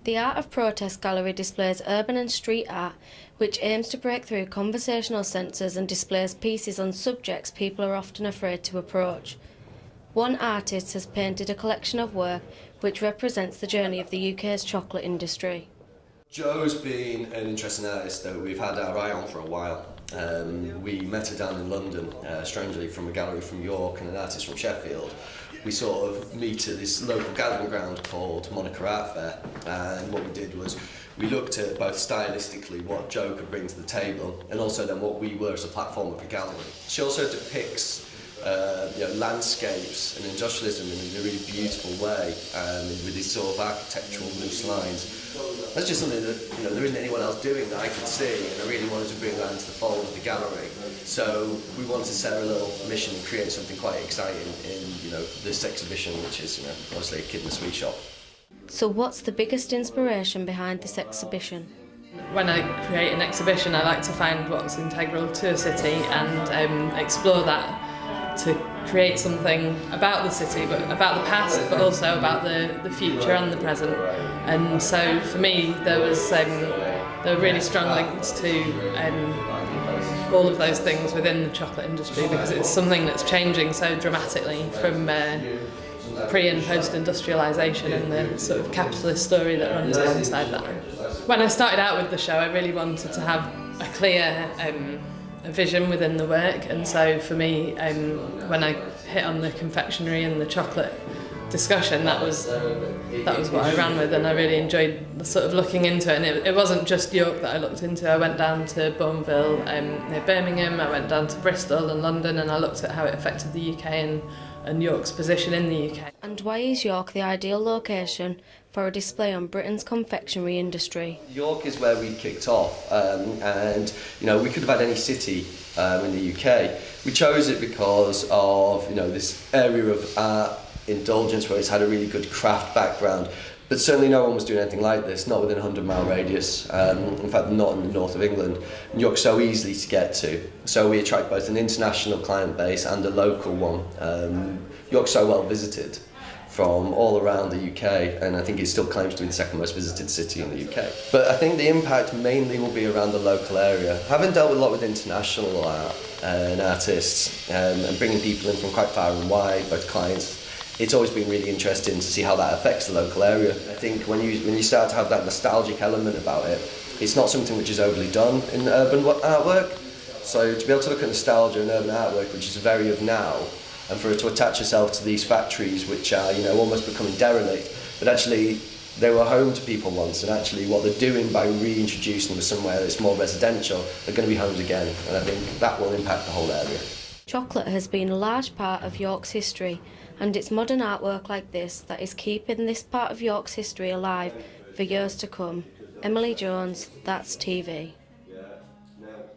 The Art of Protest Gallery displays urban and street art, which aims to break through conversational censors and displays pieces on subjects people are often afraid to approach. One artist has painted a collection of work which represents the journey of the UK's chocolate industry. Jo's been an interesting artist that we've had our eye on for a while. We met her down in London, strangely from a gallery from York and an artist from Sheffield. We sort of meet at this local gathering ground called Monica Art Fair, and what we did was we looked at both stylistically what Jo could bring to the table and also then what we were as a platform of a gallery. She also depicts landscapes and industrialism in a really beautiful way, with these sort of architectural loose lines. That's just something that there isn't anyone else doing that I could see, and I really wanted to bring that into the fold of the gallery. So we wanted to set a little mission and create something quite exciting in this exhibition, which is obviously a kid in a sweet shop. So what's the biggest inspiration behind this exhibition? When I create an exhibition, I like to find what's integral to a city and explore that to create something about the city, but about the past, but also about the future and the present. And so for me, there were really strong links to all of those things within the chocolate industry, because it's something that's changing so dramatically from pre- and post-industrialisation and the sort of capitalist story that runs alongside that. When I started out with the show, I really wanted to have a clear a vision within the work, and so for me, when I hit on the confectionery and the chocolate discussion, that was what I ran with, and I really enjoyed sort of looking into it. And it wasn't just York that I looked into. I went down to Bourneville near Birmingham, I went down to Bristol and London, and I looked at how it affected the UK and York's position in the UK. And why is York the ideal location for a display on Britain's confectionery industry? York is where we kicked off, and we could have had any city in the UK. We chose it because of this area of art indulgence where it's had a really good craft background, but certainly no one was doing anything like this, not within a 100-mile radius, in fact not in the north of England. And York's so easily to get to, so we attract both an international client base and a local one. York's so well visited from all around the UK, and I think it still claims to be the second most visited city in the UK. But I think the impact mainly will be around the local area. Having dealt a lot with international art and artists, and bringing people in from quite far and wide, both clients, it's always been really interesting to see how that affects the local area. I think when you start to have that nostalgic element about it, it's not something which is overly done in urban artwork. So to be able to look at nostalgia in urban artwork, which is very of now, and for it to attach itself to these factories which are almost becoming derelict, but actually they were home to people once, and actually what they're doing by reintroducing them somewhere that's more residential, they're going to be homes again, and I think that will impact the whole area. Chocolate has been a large part of York's history, and it's modern artwork like this that is keeping this part of York's history alive for years to come. Emily Jones, That's TV.